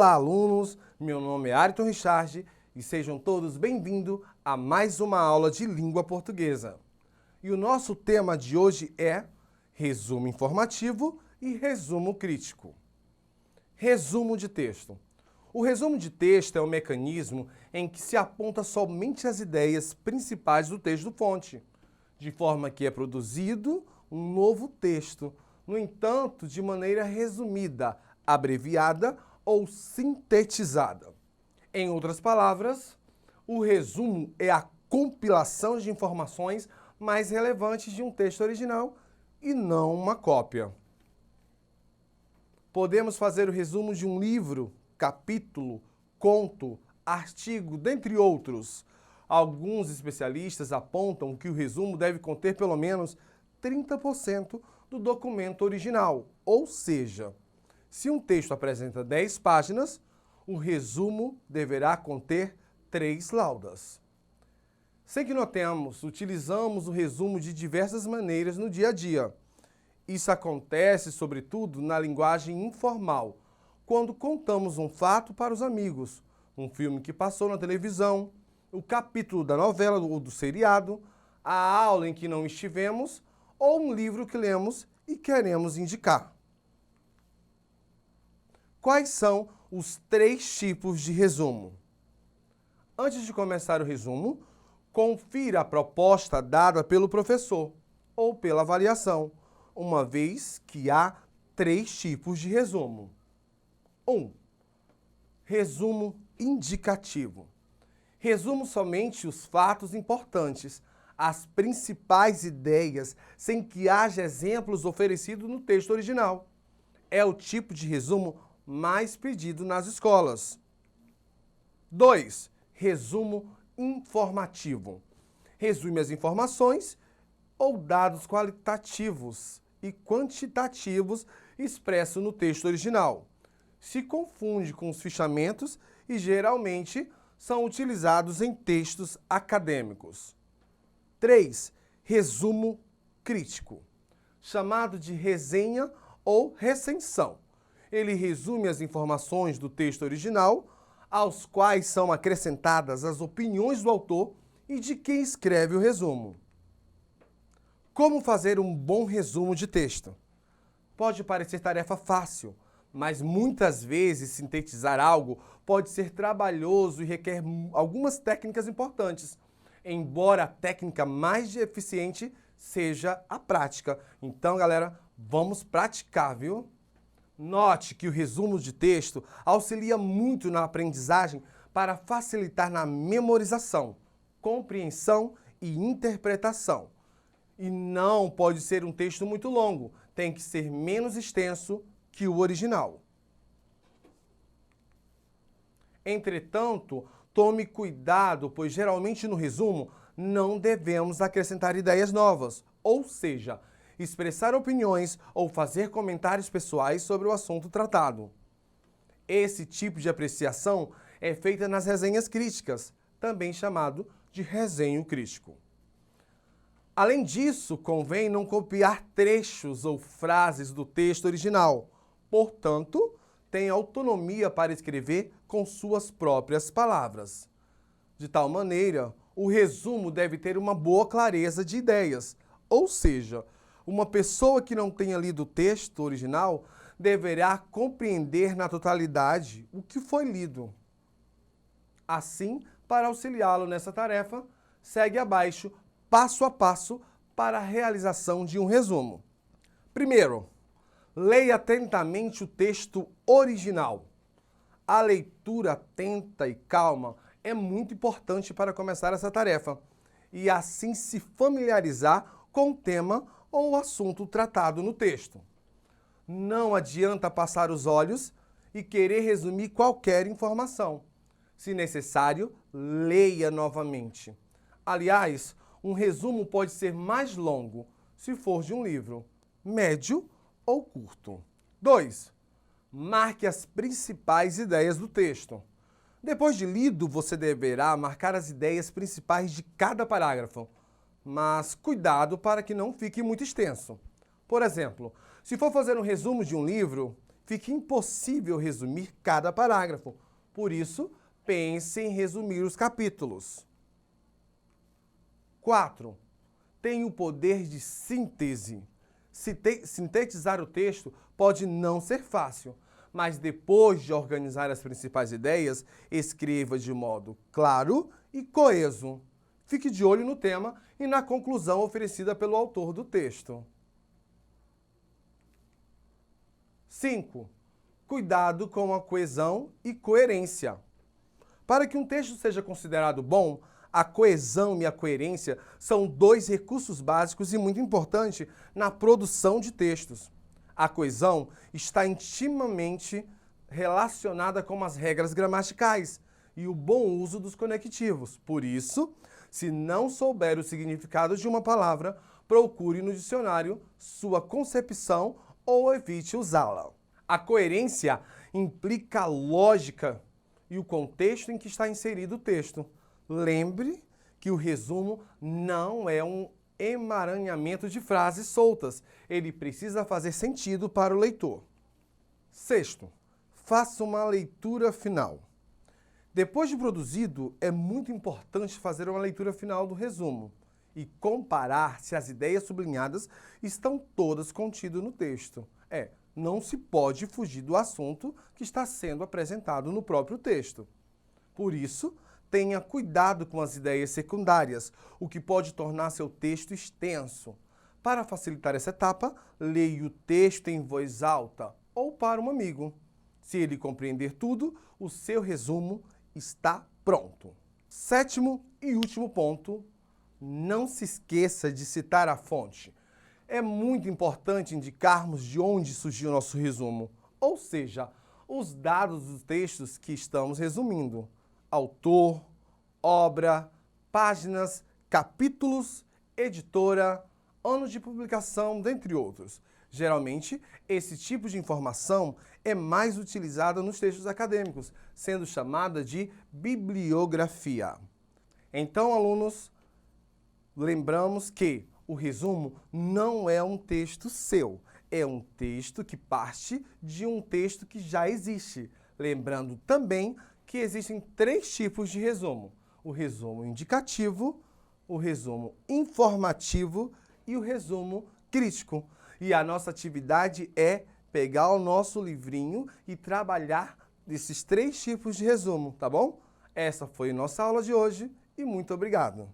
Olá, alunos! Meu nome é Ayrton Richard e sejam todos bem-vindos a mais uma aula de língua portuguesa. E o nosso tema de hoje é resumo informativo e resumo crítico. Resumo de texto. O resumo de texto é um mecanismo em que se aponta somente as ideias principais do texto-fonte, de forma que é produzido um novo texto, no entanto, de maneira resumida, abreviada ou sintetizada. Em outras palavras, o resumo é a compilação de informações mais relevantes de um texto original e não uma cópia. Podemos fazer o resumo de um livro, capítulo, conto, artigo, dentre outros. Alguns especialistas apontam que o resumo deve conter pelo menos 30% do documento original, ou seja, se um texto apresenta 10 páginas, o resumo deverá conter 3 laudas. Sem que notemos, utilizamos o resumo de diversas maneiras no dia a dia. Isso acontece, sobretudo, na linguagem informal, quando contamos um fato para os amigos, um filme que passou na televisão, o capítulo da novela ou do seriado, a aula em que não estivemos ou um livro que lemos e queremos indicar. Quais são os 3 tipos de resumo? Antes de começar o resumo, confira a proposta dada pelo professor ou pela avaliação, uma vez que há 3 tipos de resumo. 1. Resumo indicativo. Resumo somente os fatos importantes, as principais ideias, sem que haja exemplos oferecidos no texto original. É o tipo de resumo mais pedido nas escolas. 2. Resumo informativo. Resume as informações ou dados qualitativos e quantitativos expressos no texto original. Se confunde com os fichamentos e geralmente são utilizados em textos acadêmicos. 3. Resumo crítico, chamado de resenha ou recensão. Ele resume as informações do texto original, aos quais são acrescentadas as opiniões do autor e de quem escreve o resumo. Como fazer um bom resumo de texto? Pode parecer tarefa fácil, mas muitas vezes sintetizar algo pode ser trabalhoso e requer algumas técnicas importantes, embora a técnica mais eficiente seja a prática. Então, galera, vamos praticar, viu? Note que o resumo de texto auxilia muito na aprendizagem para facilitar na memorização, compreensão e interpretação. E não pode ser um texto muito longo, tem que ser menos extenso que o original. Entretanto, tome cuidado, pois geralmente no resumo não devemos acrescentar ideias novas, ou seja, expressar opiniões ou fazer comentários pessoais sobre o assunto tratado. Esse tipo de apreciação é feita nas resenhas críticas, também chamado de resenho crítico. Além disso, convém não copiar trechos ou frases do texto original. Portanto, tenha autonomia para escrever com suas próprias palavras. De tal maneira, o resumo deve ter uma boa clareza de ideias, ou seja, uma pessoa que não tenha lido o texto original deverá compreender na totalidade o que foi lido. Assim, para auxiliá-lo nessa tarefa, segue abaixo, passo a passo, para a realização de um resumo. Primeiro, leia atentamente o texto original. A leitura atenta e calma é muito importante para começar essa tarefa e assim se familiarizar com o tema ou o assunto tratado no texto. Não adianta passar os olhos e querer resumir qualquer informação. Se necessário, leia novamente. Aliás, um resumo pode ser mais longo, se for de um livro, médio ou curto. 2. Marque as principais ideias do texto. Depois de lido, você deverá marcar as ideias principais de cada parágrafo, mas cuidado para que não fique muito extenso. Por exemplo, se for fazer um resumo de um livro fica impossível resumir cada parágrafo. Por isso, pense em resumir os capítulos. 4. Tem o poder de síntese. Sintetizar o texto pode não ser fácil, mas depois de organizar as principais ideias, escreva de modo claro e coeso. Fique de olho no tema e na conclusão oferecida pelo autor do texto. 5. Cuidado com a coesão e coerência. Para que um texto seja considerado bom, a coesão e a coerência são dois recursos básicos e muito importantes na produção de textos. A coesão está intimamente relacionada com as regras gramaticais e o bom uso dos conectivos. Por isso, se não souber o significado de uma palavra, procure no dicionário sua concepção ou evite usá-la. A coerência implica a lógica e o contexto em que está inserido o texto. Lembre que o resumo não é um emaranhamento de frases soltas. Ele precisa fazer sentido para o leitor. 6. Faça uma leitura final. Depois de produzido, é muito importante fazer uma leitura final do resumo e comparar se as ideias sublinhadas estão todas contidas no texto. Não se pode fugir do assunto que está sendo apresentado no próprio texto. Por isso, tenha cuidado com as ideias secundárias, o que pode tornar seu texto extenso. Para facilitar essa etapa, leia o texto em voz alta ou para um amigo. Se ele compreender tudo, o seu resumo está pronto. 7º e último ponto, não se esqueça de citar a fonte. É muito importante indicarmos de onde surgiu o nosso resumo, ou seja, os dados dos textos que estamos resumindo. Autor, obra, páginas, capítulos, editora, ano de publicação, dentre outros. Geralmente, esse tipo de informação é mais utilizada nos textos acadêmicos, sendo chamada de bibliografia. Então, alunos, lembramos que o resumo não é um texto seu, é um texto que parte de um texto que já existe. Lembrando também que existem 3 tipos de resumo: o resumo indicativo, o resumo informativo e o resumo crítico. E a nossa atividade é pegar o nosso livrinho e trabalhar desses 3 tipos de resumo, tá bom? Essa foi a nossa aula de hoje e muito obrigado!